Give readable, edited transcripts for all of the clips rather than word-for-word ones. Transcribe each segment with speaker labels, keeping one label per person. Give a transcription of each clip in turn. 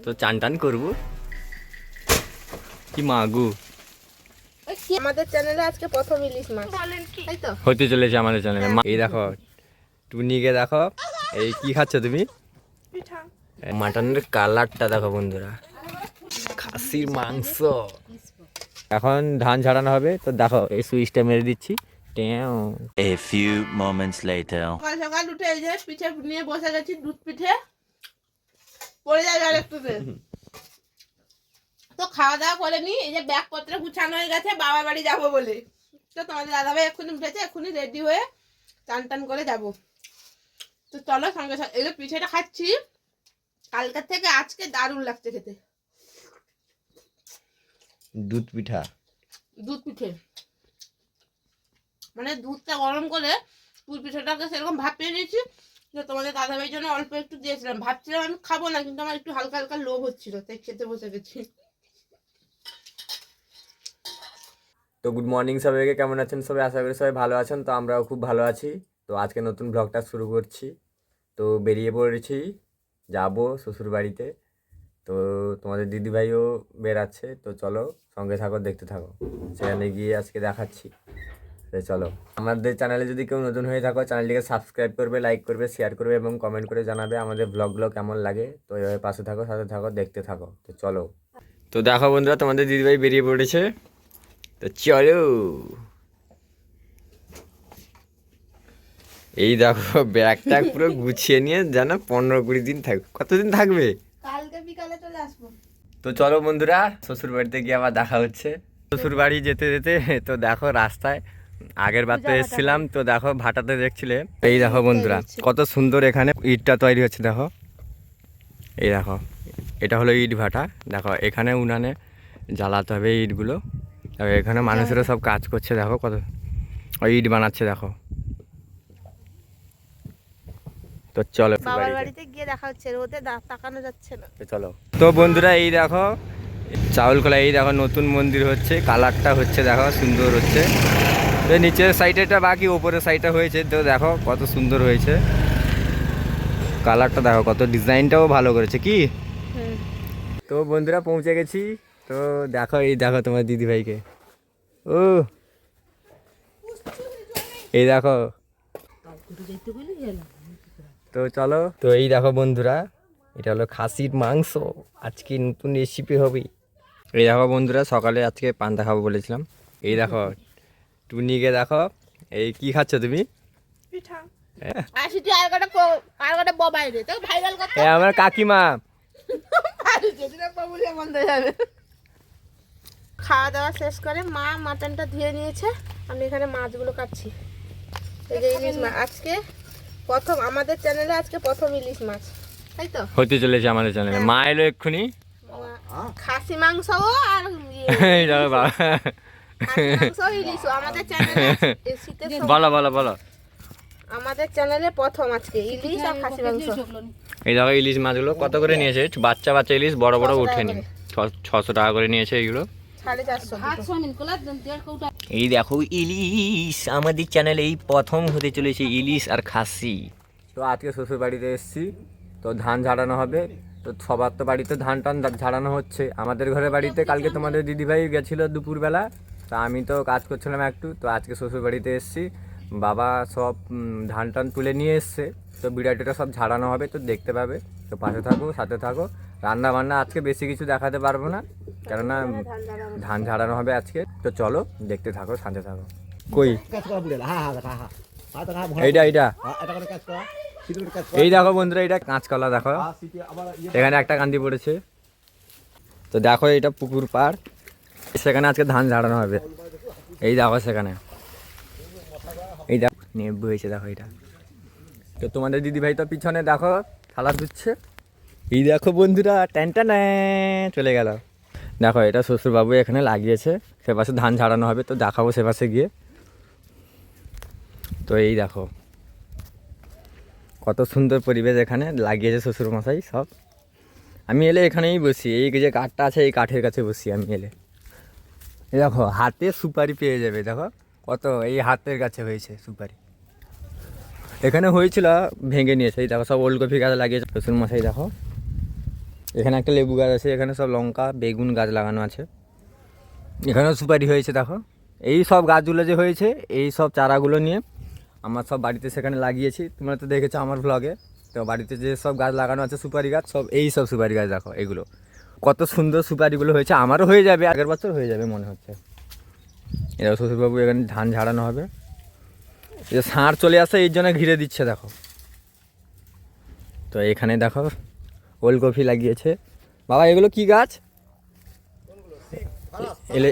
Speaker 1: তো চান টান করবো কি মাগু
Speaker 2: আমাদের চ্যানেলে আজকে প্রথম ইলিশ মাছ তাই তো
Speaker 1: হতে চলেছে আমাদের চ্যানেলে। এই দেখো টুনিকে দেখো, এই কি খাচ্ছ তুমি? মাটনের কালারটা দেখো বন্ধুরা, খাসির মাংস। এখন ধান ঝাড়ানো হবে, তো দেখো এই সুইচটা মেরে দিচ্ছি।
Speaker 3: A few moments later.
Speaker 2: সকাল সকাল উঠে এই যে পিঠে নিয়ে বসে গেছি, দুধ পিঠে পড়ে যাবে আর একটু তো খাওয়া দাওয়া করে নি। এই যে ব্যাগপত্র গুছানো হয়ে গেছে বাবার বাড়ি যাবো বলে। তো তোমাদের দাদাভাই এক্ষুনি উঠেছে, এক্ষুনি রেডি হয়ে টান টান করে যাব। তো চলো সঙ্গে সঙ্গে এই যে পিঠেটা খাচ্ছি, কালকের থেকে আজকে দারুণ লাগছে খেতে।
Speaker 1: দুধ পিঠা,
Speaker 2: দুধ পিঠে মানে দুধটা গরম করে দুধ পিঠাটাকে সেরকম ভাপিয়ে নিয়েছি। তো তোমাদের দাদাভাইয়ের জন্য অল্প একটু দিয়েছিলাম, ভাবছিলাম আমি খাবো না, কিন্তু আমার একটু হালকা হালকা লোভ হচ্ছিল, তাই খেতে বসে গেছি।
Speaker 1: তো গুড মর্নিং সবাইকে, কেমন আছেন সবাই? আশা করি সবাই ভালো আছেন। তো আমরাও খুব ভালো আছি। তো আজকে নতুন ব্লগটা শুরু করছি। তো বেরিয়ে পড়েছি, যাব শ্বশুর বাড়িতে। তো তোমাদের দিদিভাইও বেরাচ্ছে, তো চলো সঙ্গে থাকো, দেখতে থাকো, সেখানে গিয়ে আজকে দেখাচ্ছি। তো চলো, আমাদের চ্যানেলে যদি কেউ নতুন হয়ে থাকো চ্যানেলটিকে সাবস্ক্রাইব করবে, লাইক করবে, শেয়ার করবে এবং কমেন্ট করে জানাবে আমাদের ব্লগগুলো কেমন লাগে। তো এভাবে পাশে থাকো, সাথে থাকো, দেখতে থাকো। তো চলো, তো দেখো বন্ধুরা তোমাদের দিদিভাই বেরিয়ে পড়েছে, তো চলো। এই দেখো ব্যাগটা পুরো গুছিয়ে নিয়ে যেন 15-20 দিন থাকবে। কতদিন থাকবে?
Speaker 2: কালকে বিকালে চলে আসবো।
Speaker 1: তো চলো বন্ধুরা, শ্বশুর বাড়িতে গিয়ে আবার দেখা হচ্ছে। শ্বশুর বাড়ি যেতে যেতে তো দেখো রাস্তায়, আগের বার তো এসেছিলাম, তো দেখো ভাটাতে দেখছিলে। এই দেখো বন্ধুরা কত সুন্দর এখানে ইটটা তৈরি হচ্ছে। দেখো এই দেখো, এটা হলো ইট ভাটা। দেখো এখানে উনানে জ্বালাতে হবে ইটগুলো। তবে এখানে মানুষেরা সব কাজ করছে, দেখো কত ওই ইট বানাচ্ছে দেখো। তো চলো
Speaker 2: বাবার বাড়িতে গিয়ে দেখা হচ্ছে, রোদে তাকানো যাচ্ছে না।
Speaker 1: চলো। তো বন্ধুরা এই দেখো চাউল কলা, এই দেখো নতুন মন্দির হচ্ছে, কালারটা হচ্ছে দেখো সুন্দর হচ্ছে। তো নিচের সাইডেটা বাকি, ওপরের সাইডটা হয়েছে। তো দেখো কত সুন্দর হয়েছে কালারটা, দেখো কত ডিজাইনটাও ভালো করেছে কি। তো বন্ধুরা পৌঁছে গেছি। তো দেখো এই দেখো তোমার দিদিভাইকে, ও এই দেখো। তো চলো, তো এই দেখো বন্ধুরা, এটা হলো খাসির মাংস, আজকে নতুন রেসিপি হবে। এই দেখো বন্ধুরা, সকালে আজকে পান্তা খাবো বলেছিলাম। এই দেখো টুনিকে দেখো, এই কি খাচ্ছ তুমি? আমার কাকিমা।
Speaker 2: খাওয়া দাওয়া শেষ করে মা মাটনটা ধুয়ে নিয়েছে, আমি এখানে মাছগুলো কাটছি। এই যে ইলিশ মাছ আজকে প্রথম আমাদের চ্যানেলে, আজকে প্রথম ইলিশ মাছ তাই তো
Speaker 1: হতে চলেছে আমাদের চ্যানেলে। মা এলো এক্ষুনি।
Speaker 2: খাসি মাংস আর
Speaker 1: এই দেখো বাবা,
Speaker 2: খাসি মাংস ইলিশ আমাদের চ্যানেলে শীতের সময়
Speaker 1: বলো বলো বলো।
Speaker 2: আমাদের চ্যানেলে প্রথম আজকে ইলিশ আর খাসি মাংস।
Speaker 1: এই দেখো ইলিশ মাছগুলো কত করে নিয়েছে, বাচ্চা বাচ্চা ইলিশ, বড় বড় ওঠেনি। 600 টাকা করে নিয়েছে এইগুলো।
Speaker 2: 450।
Speaker 1: এই দেখো ইলিশ আমাদের চ্যানেলে এই প্রথম হতে চলেছে, ইলিশ আর খাসি। তো আজকে শ্বশুর বাড়িতে এসেছি, তো ধান ঝাড়ানো হবে। তো সবার তো বাড়িতে ধান টান ঝাড়ানো হচ্ছে। আমাদের ঘরের বাড়িতে কালকে তোমাদের দিদিভাই গেছিলো দুপুরবেলা, তা আমি তো কাজ করছিলাম একটু। তো আজকে শ্বশুর বাড়িতে এসেছি, বাবা সব ধান টান তুলে নিয়ে এসছে। তো বিড়াটিটা সব ঝাড়ানো হবে, তো দেখতে পাবে। তো পাশে থাকো, সাথে থাকো। রান্না বান্না আজকে বেশি কিছু দেখাতে পারবো না, কেননা ধান ঝাড়ানো হবে আজকে। তো চলো দেখতে থাকো, সাথে থাকো। কই এইটা এইটা এই দেখো বন্ধুরা, এটা কাঁচকলা দেখো, এখানে একটা কান্দি পড়েছে। তো দেখো এটা পুকুর পাড়, সেখানে আজকে ধান ঝাড়ানো হবে। এই দেখো সেখানে এই দেখো নেব হয়েছে, দেখো এটা। তো তোমাদের দিদিভাই তো পিছনে দেখো থালা ধুচ্ছে। এই দেখো বন্ধুরা, ট্যানটা চলে গেল। দেখো এটা শ্বশুরবাবু এখানে লাগিয়েছে, সে পাশে ধান ঝাড়ানো হবে। তো দেখাবো সে পাশে গিয়ে। তো এই দেখো কত সুন্দর পরিবেশ এখানে লাগিয়েছে শ্বশুরমশাই সব। আমি এলে এখানেই বসি, এই যে কাঠটা আছে এই কাঠের কাছে বসি আমি এলে। এই দেখো হাতে সুপারি পেয়ে যাবে, দেখো কত এই হাতের কাছে হয়েছে সুপারি। এখানে হয়েছিল, ভেঙে নিয়েছে। এই দেখো সব ওলকপি গাছ লাগিয়েছে শ্বশুরমশাই, দেখো এখানে একটা লেবু গাছ আছে, এখানে সব লঙ্কা বেগুন গাছ লাগানো আছে, এখানেও সুপারি হয়েছে দেখো। এই সব গাছগুলো যে হয়েছে এই সব চারাগুলো নিয়ে আমার সব বাড়িতে সেখানে লাগিয়েছি, তোমরা তো দেখেছো আমার ভ্লগে। তো বাড়িতে যে সব গাছ লাগানো আছে সুপারি গাছ, সব এই সব সুপারি গাছ দেখো, এগুলো কত সুন্দর সুপারিগুলো হয়েছে। আমারও হয়ে যাবে, আগের বছর হয়ে যাবে মনে হচ্ছে। এরা শ্বশুরবাবু এখানে ধান ঝাড়ানো হবে, এই যে ষাঁড় চলে আসে এই জন্য ঘিরে দিচ্ছে দেখো। তো এখানে দেখো ওলকপি লাগিয়েছে। বাবা এগুলো কি গাছ?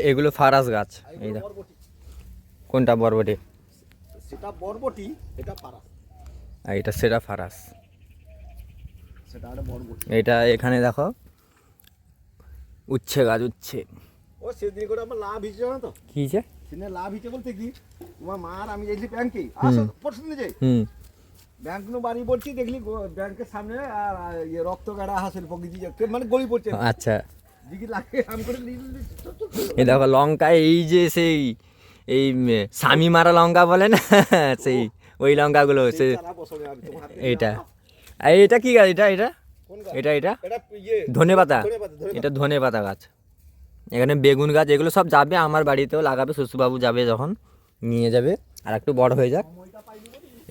Speaker 1: এগুলো ফারাস গাছ। এই দেখো কোনটা বরবটি,
Speaker 4: সেটা বরবটি, এটা পারা,
Speaker 1: আর এটা সেটা ফারাস।
Speaker 4: সেটা আরে বরবটি।
Speaker 1: এটা এখানে দেখো উচ্ছে গাছ, উচ্ছে।
Speaker 4: ও সেদিন করে আমার লাভ হিসেবে জানো তো,
Speaker 1: কি যে
Speaker 4: সেদিন লাভ হিসেবে বলতে কি, তোমার মার আমি যাইছি ব্যাংকে, আসো পছন্দ যে ব্যাংক নু বাড়ি পড়ছি, দেখলি ব্যাংকের সামনে আর ইয়ে রক্ত গাড়া হাসের প্রকৃতি মানে গড়ি পড়ছে,
Speaker 1: আচ্ছা।
Speaker 4: দিকে লাগে আম করে
Speaker 1: এই দেখো লঙ্কা, এই যে সেই এই স্বামী মারা লঙ্কা বলে না সেই ওই লঙ্কাগুলো সে এইটা। আর এটা কি গাছ? এটা এটা এটা এটা
Speaker 4: এটা ইয়ে
Speaker 1: ধনে পাতা,
Speaker 4: ধনেপাতা, ধনেপাতা।
Speaker 1: এটা ধনে পাতা গাছ। এখানে বেগুন গাছ, এগুলো সব যাবে আমার বাড়িতেও লাগাবে, শ্বশুরবাবু যাবে যখন নিয়ে যাবে, আর একটু বড় হয়ে যাক।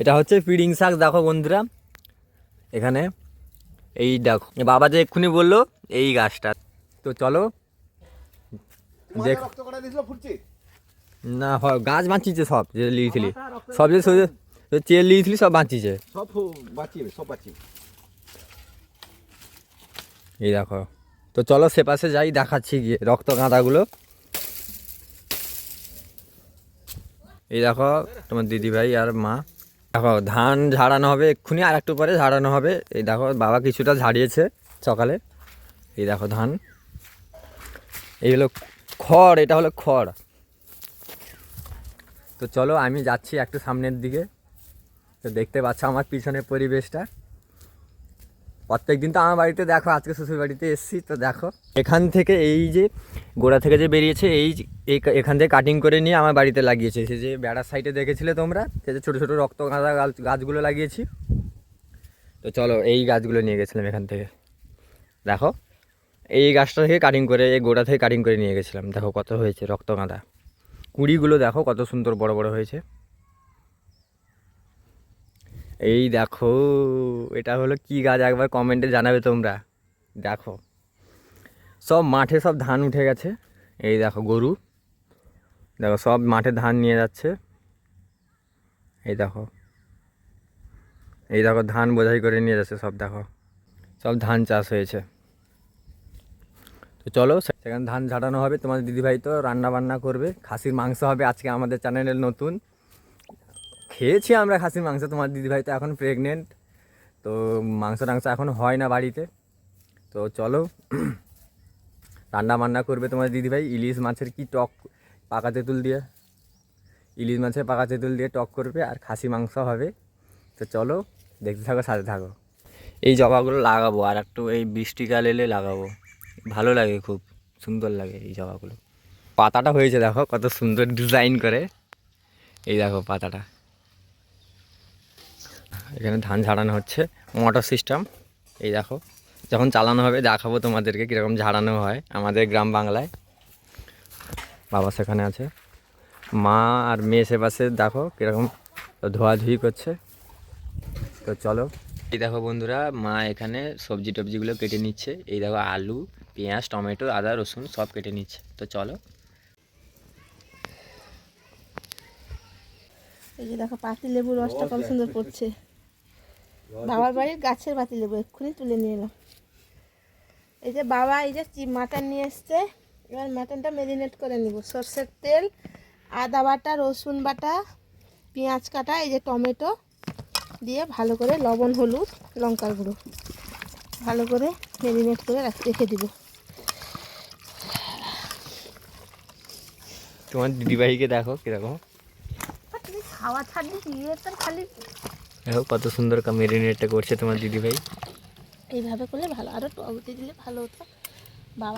Speaker 1: এটা হচ্ছে পিড়িং শাক দেখো বন্ধুরা, এখানে এই দেখো বাবা যে এক্ষুনি বললো এই গাছটা। তো চলো
Speaker 4: তোমার
Speaker 1: দেখ।
Speaker 4: রক্ত গাড়া দিছিল ফুটছে,
Speaker 1: না হয় গাছ বাঁচিয়েছে সব যে লিয়েছিলি, সব যে চেয়ে লিয়েছিলি সব বাঁচিয়েছে।
Speaker 4: সব বাঁচিয়ে, সব বাঁচিয়ে।
Speaker 1: এই দেখো। তো চলো সে পাশে যাই, দেখাচ্ছি গিয়ে রক্ত গাঁদাগুলো। এই দেখো তোমার দিদিভাই আর মা, দেখো ধান ঝাড়ানো হবে এক্ষুনি, আর একটু পরে ঝাড়ানো হবে। এই দেখো বাবা কিছুটা ঝাড়িয়েছে সকালে। এই দেখো ধান, এই হলো খড়, এটা হলো খড়। তো চলো আমি যাচ্ছি একটু সামনের দিকে। তো দেখতে পাচ্ছ আমার পিছনের পরিবেশটা। প্রত্যেক দিন তো আমার বাড়িতে দেখো, আজকে শ্বশুর বাড়িতে এসেছি। তো দেখো এখান থেকে এই যে গোড়া থেকে যে বেরিয়েছে এখান থেকে কাটিং করে নিয়ে আমার বাড়িতে লাগিয়েছে। সে যে বেড়ার সাইডে দেখেছিলে তোমরা, সে যে ছোটো ছোটো রক্ত গাঁদা গাছগুলো লাগিয়েছি। তো চলো এই গাছগুলো নিয়ে গেছিলাম এখান থেকে, দেখো এই গাছটা থেকে কাটিং করে, এই গোড়া থেকে কাটিং করে নিয়ে গেছিলাম। দেখো কত হয়েছে রক্ত গাঁদা, কুড়িগুলো দেখো কত সুন্দর বড় বড় হয়েছে। এই দেখো এটা হলো কি গাছ, একবার কমেন্টে জানাবে তোমরা। দেখো সব মাঠে সব ধান উঠে গেছে। এই দেখো গরু, দেখো সব মাঠে ধান নিয়ে যাচ্ছে। এই দেখো, এই দেখো ধান বোঝাই করে নিয়ে যাচ্ছে সব, দেখো সব ধান চাষ হয়েছে। তো চলো সেখানে ধান ঝাড়ানো হবে, তোমাদের দিদিভাই তো রান্না বান্না করবে, খাসির মাংস হবে আজকে আমাদের চ্যানেলের নতুন। খেয়েছি আমরা খাসির মাংস, তোমার দিদিভাই তো এখন প্রেগনেন্ট, তো মাংস টাংস এখন হয় না বাড়িতে। তো চলো রান্না বান্না করবে তোমার দিদিভাই, ইলিশ মাছের কি টক পাকা তেঁতুল দিয়ে, ইলিশ মাছের পাকা তেঁতুল দিয়ে টক করবে, আর খাসি মাংস হবে। তো চলো দেখতে থাকো, সাথে থাকো। এই জবাগুলো লাগাবো, আর একটু এই বৃষ্টিকাল এলে লাগাবো, ভালো লাগে, খুব সুন্দর লাগে এই জবাগুলো। পাতাটা হয়েছে দেখো কত সুন্দর ডিজাইন করে, এই দেখো পাতাটা। এখানে ধান ঝাড়ানো হচ্ছে, মোটর সিস্টেম। এই দেখো যখন চালানো হবে দেখাবো তোমাদেরকে কীরকম ঝাড়ানো হয় আমাদের গ্রাম বাংলায়। বাবা সেখানে আছে, মা আর মেয়ে সে পাশে দেখো কীরকম ধোয়াধুয়ি করছে। তো চলো এই দেখো বন্ধুরা, মা এখানে সবজি টবজিগুলো কেটে নিচ্ছে। এই দেখো আলু, পেঁয়াজ, টমেটো, আদা, রসুন সব কেটে নিচ্ছে। তো চলো।
Speaker 2: এই যে দেখো পাতি লেবুর রসটা কত সুন্দর পড়ছে, বাবার বাড়ির গাছের পাতি লেবু, এক্ষুনি তুলে নিয়ে এলাম। এই যে বাবা এই যে মাটন নিয়ে এসছে, এবার মাটনটা ম্যারিনেট করে নিব। সর্ষের তেল, আদা বাটা, রসুন বাটা, পেঁয়াজ কাটা, এই যে টমেটো দিয়ে ভালো করে লবণ, হলুদ, লঙ্কার গুঁড়ো ভালো করে ম্যারিনেট করে রেখে দিব।
Speaker 1: তোমার দিদিভাইকে দেখো কীরকম,
Speaker 2: তুমি খাওয়া ছাড়লে ইয়ে তো খালি
Speaker 1: দেখো কত সুন্দর মেরিনেটটা করছে তোমার দিদিভাই।
Speaker 2: এইভাবে করলে ভালো, আরও টক দিয়ে দিলে ভালো হতো।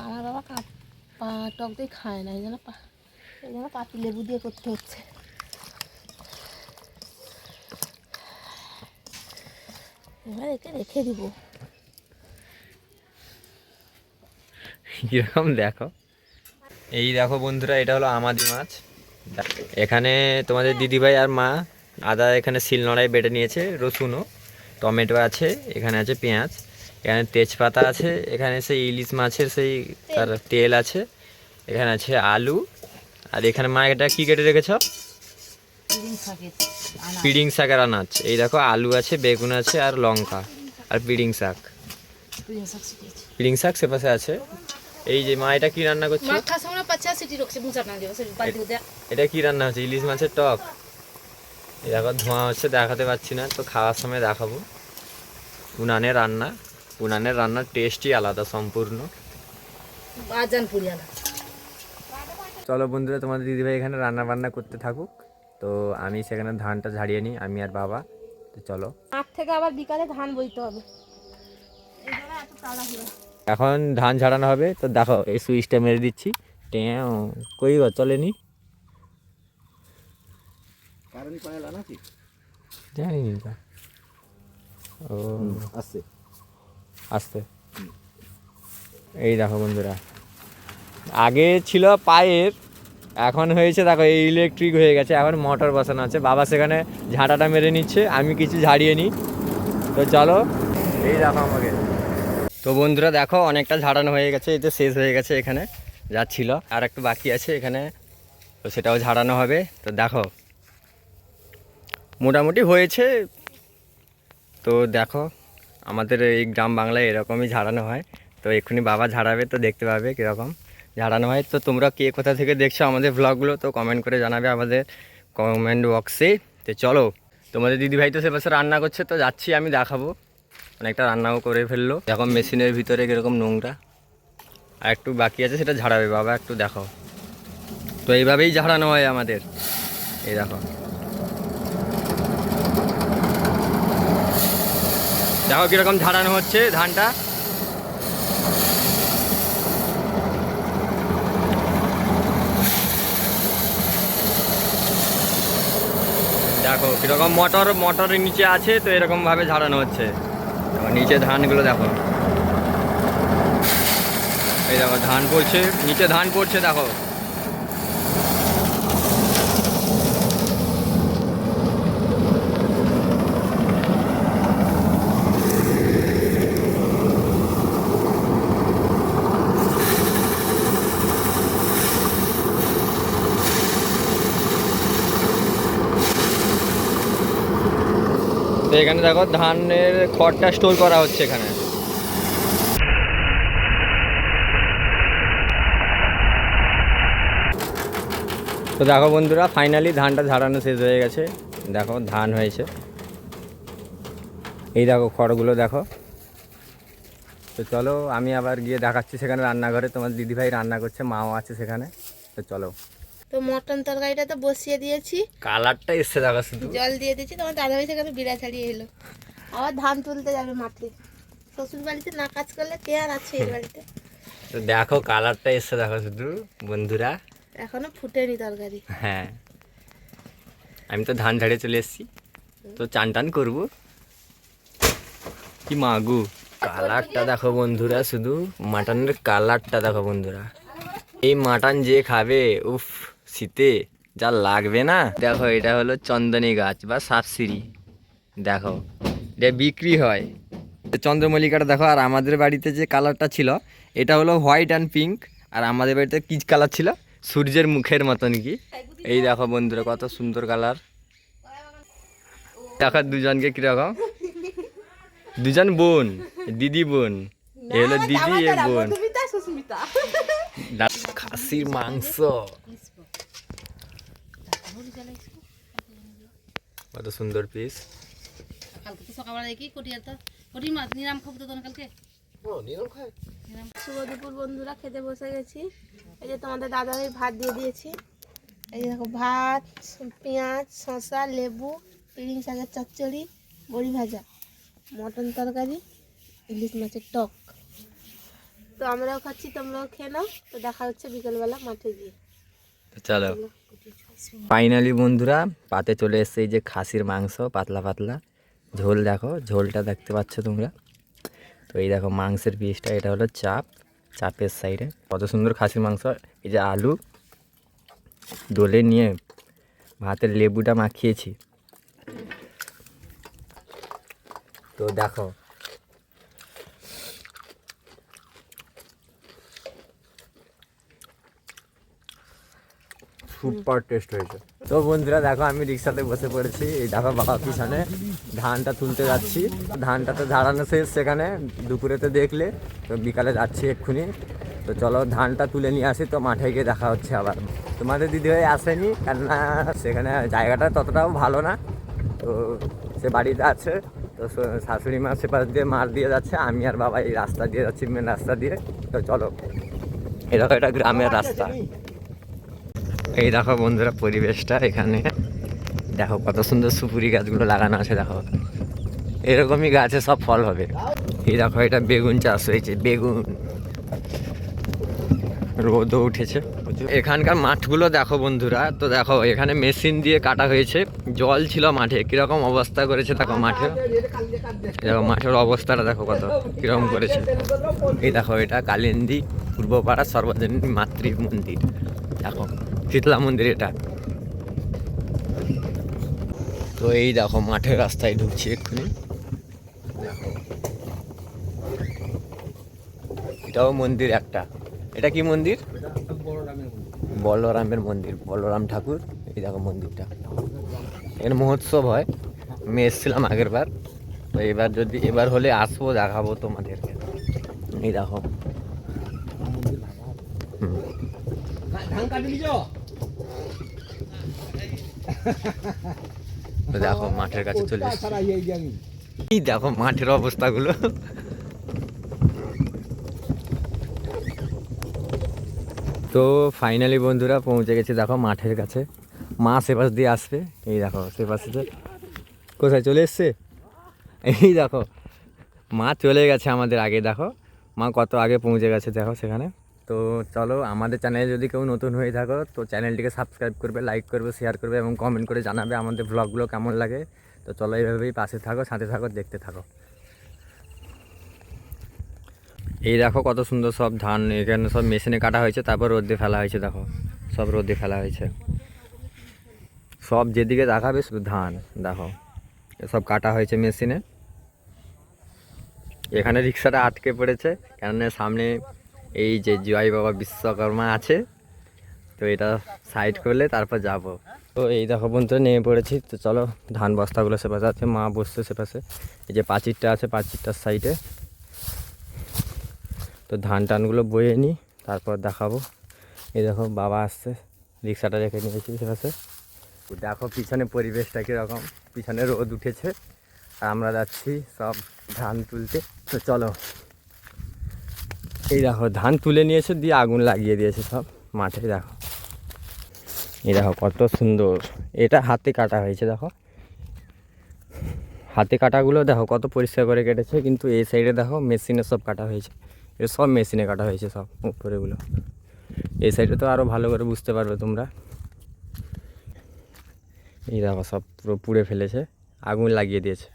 Speaker 2: আমার বাবা টক দিয়ে খায় না, এই জন্য পাতি লেবু দিয়ে করতে হচ্ছে। এবার একে রেখে দিব।
Speaker 1: কীরকম দেখো। এই দেখো বন্ধুরা, এটা হলো আমাদি মাছ। এখানে তোমাদের দিদিভাই আর মা আদা এখানে শিলনোড়ায় বেটে নিয়েছে, রসুনও, টমেটো আছে, এখানে আছে পেঁয়াজ, এখানে তেজপাতা আছে, এখানে সেই ইলিশ মাছের সেই তার তেল আছে, এখানে আছে আলু, আর এখানে মা এটা কি কেটে রেখেছ? পিড়িং শাকের আনাজ। এই দেখো আলু আছে, বেগুন আছে, আর লঙ্কা, আর পিড়িং শাক। পিড়িং শাক সে পাশে আছে। এই যে মা এটা কি রান্না করছে? এটা কি রান্না হচ্ছে? ইলিশ মাছের টক। এই দেখো ধোঁয়া হচ্ছে, দেখাতে পাচ্ছি না, তো খাওয়ার সময় দেখাবো। উনানের রান্নার টেস্টই আলাদা সম্পূর্ণ। চলো বন্ধুরা, তোমাদের দিদিভাই এখানে রান্না বান্না করতে থাকুক, তো আমি সেখানে ধানটা ঝাড়িয়ে নিই, আমি আর বাবা। তো চলো,
Speaker 2: মাঠ থেকে আবার বিকালে ধান বইতে হবে। এত তাড়াহুড়ো।
Speaker 1: এখন ধান ঝাড়ানো হবে, তো দেখো এই সুইচটা মেরে দিচ্ছি। ট্যাঁ, কই গো চলেনি?
Speaker 4: কারেন্ট কয়েল আনা কি?
Speaker 1: জানি না। ও
Speaker 4: আসছে
Speaker 1: আস্তে। এই দেখো বন্ধুরা, আগে ছিল পায়ের, এখন হয়েছে দেখো এই ইলেকট্রিক হয়ে গেছে, এখন মোটর বসানো আছে। বাবা সেখানে ঝাঁটাটা মেরে নিচ্ছে, আমি কিছু ঝাড়িয়ে নিই। তো চলো, এই দেখো আমাকে। তো বন্ধুরা দেখো, অনেকটা ঝাড়ানো হয়ে গেছে, এই তো শেষ হয়ে গেছে। এখানে যা ছিল আর একটু বাকি আছে এখানে, তো সেটাও ঝাড়ানো হবে। তো দেখো মোটামুটি হয়েছে। তো দেখো আমাদের এই গ্রাম বাংলায় এরকমই ঝাড়ানো হয়। তো এক্ষুনি বাবা ঝাড়াবে, তো দেখতে পাবে কীরকম ঝাড়ানো হয়। তো তোমরা কে কোথা থেকে দেখছো আমাদের ব্লগগুলো, তো কমেন্ট করে জানাবে আমাদের কমেন্ট বক্সে। তো চলো, তোমাদের দিদিভাই তো সে পাশে রান্না করছে, তো যাচ্ছি আমি দেখাবো। অনেকটা রান্নাও করে ফেললো। এখন মেশিনের ভিতরে কীরকম নোংরা, আর একটু বাকি আছে, সেটা ঝাড়াবে বাবা, একটু দেখো। তো এইভাবেই ঝাড়ানো হয় আমাদের। এই দেখো, দেখো কীরকম ঝাড়ানো হচ্ছে ধানটা। দেখো কীরকম মোটরের নিচে আছে, তো এরকমভাবে ঝাড়ানো হচ্ছে। নিচে ধানগুলো দেখো, এই দেখো ধান পড়ছে, নিচে ধান পড়ছে দেখো। তো এখানে দেখো ধানের খড়টা স্টোর করা হচ্ছে এখানে। তো দেখো বন্ধুরা, ফাইনালি ধানটা ঝাড়ানো শেষ হয়ে গেছে। দেখো ধান হয়েছে, এই দেখো খড়গুলো দেখো। তো চলো, আমি আবার গিয়ে দেখাচ্ছি সেখানে রান্নাঘরে, তোমার দিদিভাই রান্না করছে, মাও আছে সেখানে। তো চলো।
Speaker 2: তো মটন তরকারিটা তো বসিয়ে দিয়েছি,
Speaker 1: কালারটা এসছে দেখো শুধু।
Speaker 2: জল দিয়ে দিয়েছি। তোমার দাদাভাই সেখানে বিড়া ছাড়িয়ে এলো, আবার ধান তুলতে যাবে মাঠে। শ্বশুর বাড়িতে না কাজ করলে কে আর আছে এই বাড়িতে।
Speaker 1: তো দেখো কালারটা এসছে দেখো শুধু বন্ধুরা।
Speaker 2: এখনো ফুটেনি তরকারি।
Speaker 1: হ্যাঁ, আমি তো ধান ঝাড়িয়ে চলে এসেছি, তো চান টান করবো। কি মাগু, কালারটা দেখো বন্ধুরা, শুধু মাটনের কালারটা দেখো বন্ধুরা। এই মাটন যে খাবে, উফ, শীতে যা লাগবে না। দেখো এটা হলো চন্দনী গাছ বা সাপসিরি, দেখো এটা বিক্রি হয়। চন্দ্রমল্লিকাটা দেখো। আর আমাদের বাড়িতে যে কালারটা ছিল, এটা হলো হোয়াইট অ্যান্ড পিঙ্ক। আর আমাদের বাড়িতে কি কালার ছিল? সূর্যের মুখের মতন কি। এই দেখো বন্ধুরা, কত সুন্দর কালার। দেখো দুজনকে কিরকম, দুজন বোন, দিদি বোন। এ হলো দিদি, এ বোন। খাসির মাংস, কত সুন্দর পিস।
Speaker 2: শুভ দুপুর বন্ধুরা, খেতে বসে গেছি। এই যে তোমাদের দাদাভাই ভাত দিয়ে দিয়েছি। এই যে দেখো ভাত, পেঁয়াজ, শসা, লেবু, পিড়িং শাকের চচ্চড়ি, বড়ি ভাজা, মটন তরকারি, ইলিশ মাছের টক। তো আমরাও খাচ্ছি, তোমরাও খেয়ে নাও। তো দেখা হচ্ছে বিকেলবেলা মাঠে গিয়ে।
Speaker 1: চলো, ফাইনালি বন্ধুরা পাতে চলে এসছে এই যে খাসির মাংস, পাতলা পাতলা ঝোল। দেখো ঝোলটা দেখতে পাচ্ছ তোমরা। তো এই দেখো মাংসের পিসটা, এটা হলো চাপ, চাপের সাইডে কত সুন্দর খাসির মাংস। এই যে আলু দোলে নিয়ে ভাতের লেবুটা মাখিয়েছি। তো দেখো সুপার টেস্ট হয়েছে। তো বন্ধুরা দেখো আমি রিক্সাতে বসে পড়েছি, এই দেখো বাবা পিছনে ধানটা তুলতে যাচ্ছি। ধানটা তো ঝাড়ানো শেষ সেখানে, দুপুরেতে দেখলে। তো বিকালে যাচ্ছি এক্ষুনি। তো চলো ধানটা তুলে নিয়ে আসি, তো মাঠে গিয়ে দেখা হচ্ছে আবার। তোমাদের দিদিভাই আসেনি, কেননা সেখানে জায়গাটা ততটাও ভালো না। তো সে বাড়িতে আছে। তো শাশুড়ি মা সেপাশ দিয়ে মার দিয়ে যাচ্ছে, আমি আর বাবা এই রাস্তা দিয়ে যাচ্ছি, মেন রাস্তা দিয়ে। তো চলো, এই দেখো এটা গ্রামের রাস্তা। এই দেখো বন্ধুরা পরিবেশটা এখানে, দেখো কত সুন্দর সুপুরি গাছগুলো লাগানো আছে। দেখো এরকমই গাছে সব ফল হবে। এই দেখো এটা বেগুন চাষ হয়েছে, বেগুন। রোদও উঠেছে। এখানকার মাঠগুলো দেখো বন্ধুরা, তো দেখো এখানে মেশিন দিয়ে কাটা হয়েছে। জল ছিল মাঠে, কিরকম অবস্থা করেছে দেখো মাঠের। দেখো মাঠের অবস্থাটা দেখো কত কিরকম করেছে। এই দেখো এটা কালিন্দী পূর্বপাড়া সর্বজনীন মাতৃ মন্দির। দেখো শীতলা মন্দির এটা। তো এই দেখো মাঠের রাস্তায় ঢুকছি এক্ষুনি। দেখো এটাও মন্দির একটা। এটা কি মন্দির? বলরামের মন্দির, বলরাম ঠাকুর। এই দেখো মন্দিরটা, এখানে মহোৎসব হয়। আমি এসেছিলাম আগের বার, তো এবার হলে আসবো, দেখাবো তোমাদেরকে। এই দেখো তো দেখো মাঠের কাছে চলে এসেছি। এই দেখো মাঠের অবস্থাগুলো। তো ফাইনালি বন্ধুরা পৌঁছে গেছি দেখো মাঠের কাছে। মা সেপাশ দিয়ে আসবে, এই দেখো সেপাশে কোথায় চলে এসছে। এই দেখো মা চলে গেছে আমাদের আগে। দেখো মা কত আগে পৌঁছে গেছে দেখো সেখানে। তো চলো, আমাদের চ্যানেলে যদি কেউ নতুন হয়ে থাকো তো চ্যানেলটিকে সাবস্ক্রাইব করবে, লাইক করবে, শেয়ার করবে এবং কমেন্ট করে জানাবে আমাদের ব্লগগুলো কেমন লাগে। তো চলো এইভাবেই পাশে থাকো, সাথে থাকো, দেখতে থাকো। এই দেখো কত সুন্দর সব ধান এখানে সব মেশিনে কাটা হয়েছে, তারপর রোদে ফেলা হয়েছে। দেখো সব রোদে ফেলা হয়েছে, সব যেদিকে দেখাবে শুধু ধান। দেখো সব কাটা হয়েছে মেশিনে। এখানে রিক্সাটা আটকে পড়েছে, কেননা সামনে এই যে জয় বাবা বিশ্বকর্মা আছে। তো এটা সাইড করলে তারপর যাব। তো এই দেখো বন্ধুরা নেমে পড়েছি। তো চলো, ধান বস্তাগুলো সেপাশে আছে, মা বসছে সেপাশে। এই যে পাঁচিরটা আছে, পাঁচিরটার সাইডে। তো ধান টানগুলো বয়ে নিই, তারপর দেখাবো। এই দেখো বাবা আসছে, রিক্সাটা রেখে নিয়েছি সেপাশে। দেখো পিছনে পরিবেশটা কীরকম, পিছনে রোদ উঠেছে আর আমরা যাচ্ছি সব ধান তুলতে। তো চলো, এই দেখো ধান তুলে নিয়েছে, দিয়ে আগুন লাগিয়ে দিয়েছে সব মাঠে। দেখো এই দেখো কত সুন্দর, এটা হাতে কাটা হয়েছে। দেখো হাতে কাটাগুলো দেখো কত পরিষ্কার করে কেটেছে, কিন্তু এই সাইডে দেখো মেশিনে সব কাটা হয়েছে। এটা সব মেশিনে কাটা হয়েছে সব উপরেগুলো। এই সাইডে তো আরও ভালো করে বুঝতে পারবে তোমরা। এই দেখো সব পুরো পুড়ে ফেলেছে, আগুন লাগিয়ে দিয়েছে।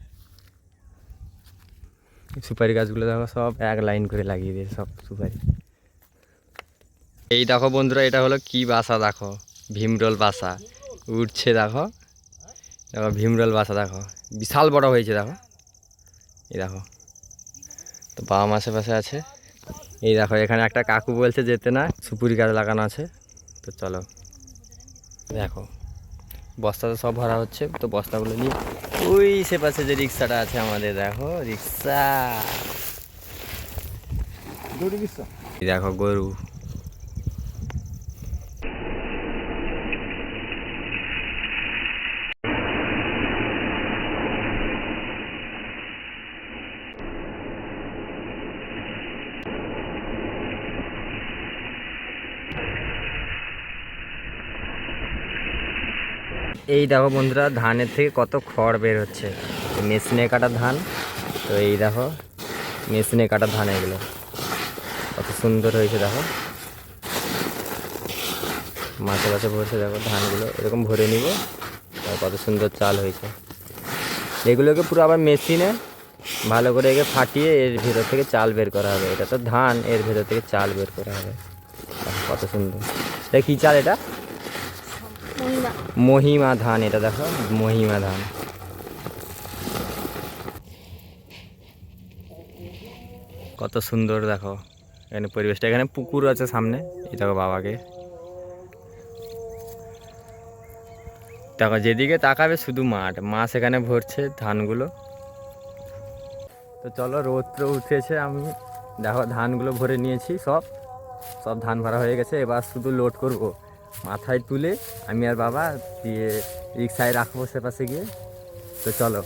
Speaker 1: সুপারি গাছগুলো দেখো সব এক লাইন করে লাগিয়ে দিয়েছে সব সুপারি। এই দেখো বন্ধুরা এটা হলো কি বাসা, দেখো ভীমরোল বাসা উঠছে। দেখো দেখো ভীমরোল বাসা দেখো বিশাল বড় হয়েছে। দেখো এই দেখো, তো বাবা মা আশেপাশে আছে। এই দেখো এখানে একটা কাকু বলছে যেতে না, সুপুরি গাছ লাগানো আছে। তো চলো, দেখো বস্তা তো সব ভরা হচ্ছে। তো বস্তাগুলো নিয়ে ওই সে পাশে যে রিক্সাটা আছে আমাদের, দেখো রিক্সা। দেখো গরু। এই দেখো বন্ধুরা ধানের থেকে কত খড় বের হচ্ছে, মেশিনে কাটা ধান। তো এই দেখো মেশিনে কাটা ধান, এগুলো কত সুন্দর হয়েছে। দেখো মাছে মাছে ভরছে, দেখো ধানগুলো এরকম ভরে নিব, কত সুন্দর চাল হয়েছে। এগুলোকে পুরো আবার মেশিনে ভালো করে একে ফাটিয়ে এর ভেতর থেকে চাল বের করা হবে। এটা তো ধান, এর ভেতর থেকে চাল বের করা হবে। কত সুন্দর। এটা কী চাল এটা? মহিমা ধান। এটা দেখো মহিমা ধান। কত সুন্দর দেখো এখানে পরিবেশটা। এখানে পুকুর আছে সামনে। এই দেখো বাবাকে দেখো, যেদিকে তাকাবে শুধু মাঠ, মাছ এখানে ভরছে ধানগুলো। তো চলো, রৌদ্র উঠেছে, আমি দেখো ধানগুলো ভরে নিয়েছি, সব ধান ভরা হয়ে গেছে। এবার শুধু লোড করব, মাথায় তুলে আমি আর বাবা দিয়ে রিক্সায় রাখবো সে পাশে গিয়ে। তো চলো,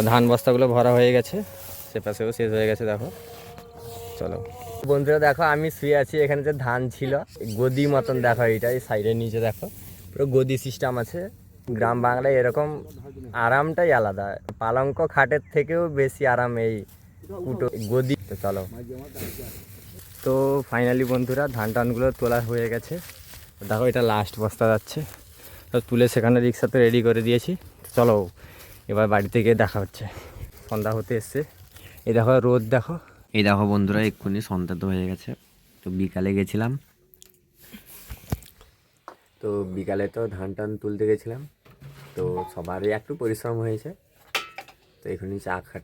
Speaker 1: ধান বস্তাগুলো ভরা হয়ে গেছে, সে পাশেও শেষ হয়ে গেছে দেখো। চলো বন্ধুরা, দেখো আমি শুয়ে আছি, এখানে যে ধান ছিল গদি মতন দেখো, এইটা এই সাইডের নিচে দেখো পুরো গদি সিস্টেম আছে। গ্রাম বাংলায় এরকম আরামটাই আলাদা, পালঙ্ক খাটের থেকেও বেশি আরাম এই কুটো গদি। তো চলো, তো ফাইনালি বন্ধুরা ধান টানগুলো তোলা হয়ে গেছে। দেখো এটা লাস্ট বস্তা যাচ্ছে, তো তুলে সেখানে রিক্সাতে রেডি করে দিয়েছি। চলো এবার বাড়ি থেকে দেখা হচ্ছে। সন্ধ্যা হতে এসছে, এই দেখো রোদ দেখো। এই দেখো বন্ধুরা, এক্ষুনি সন্ধ্যা তো হয়ে গেছে। তো বিকালে গেছিলাম, তো বিকালে তো ধান টান তুলতে গেছিলাম, তো সবারই একটু পরিশ্রম হয়েছে। তো এখনই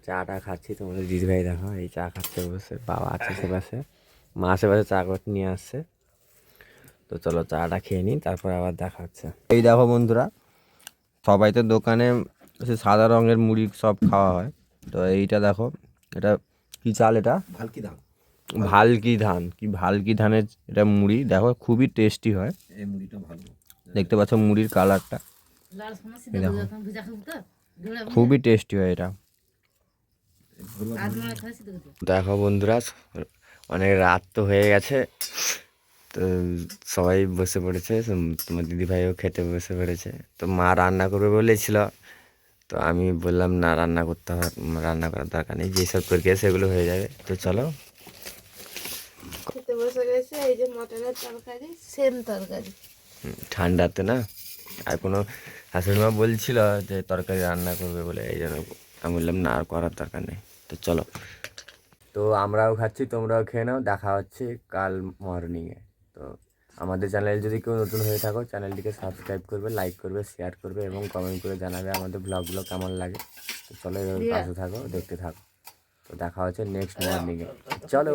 Speaker 1: চাটা খাচ্ছি। তোমাদের দিদিভাই দেখো এই চা খাচ্ছে বসে, বাবা আছে সে পাশে, মা আশেপাশে চা করতে নিয়ে আসছে। তো চলো চাটা খেয়ে নিই, তারপর আবার দেখা হচ্ছে। এই দেখো বন্ধুরা, সবাই তো দোকানে সে সাদা রঙের মুড়ি সব খাওয়া হয়। তো এইটা দেখো, এটা কি চাল? এটা
Speaker 4: ভালকি দাম,
Speaker 1: ভালকি ধান। কি ভালকি ধানের এটা মুড়ি দেখো, খুবই টেস্টি হয়।
Speaker 4: এই মুড়িটা ভালো।
Speaker 1: দেখতে পাচ্ছ মুড়ির কালারটা, এই দেখো খুবই টেস্টি হয় এটা। দেখো বন্ধুরা, অনেক রাত তো হয়ে গেছে, তো সবাই বসে পড়েছে। তোমার দিদিভাইও খেতে বসে পড়েছে। তো মা রান্না করবে বলেছিল, তো আমি বললাম না, রান্না করতে হবে, রান্না করার দরকার নেই, যেসব তরকারি সেগুলো হয়ে যাবে। তো চলো,
Speaker 2: খেতে বসে গেছে। এই যে মটনের তরকারি, সেম তরকারি।
Speaker 1: ঠান্ডাতে না, আর কোনো শাশুড়ি মা বলছিল যে তরকারি রান্না করবে বলে, এই জন্য আমি বললাম না, আর করার দরকার নেই। তো চলো, তো আমরাও খাচ্ছি, তোমরাও খেয়ে নাও। দেখা হচ্ছে কাল মর্নিংয়ে। তো আমাদের চ্যানেল যদি কেউ নতুন হয়ে থাকো, চ্যানেলটিকে সাবস্ক্রাইব করবে, লাইক করবে, শেয়ার করবে এবং কমেন্ট করে জানাবে আমাদের ব্লগগুলো কেমন লাগে। তো চলো, এভাবে পাশে থাকো, দেখতে থাকো। তো দেখা হচ্ছে নেক্সট মর্নিংয়ে। চলো।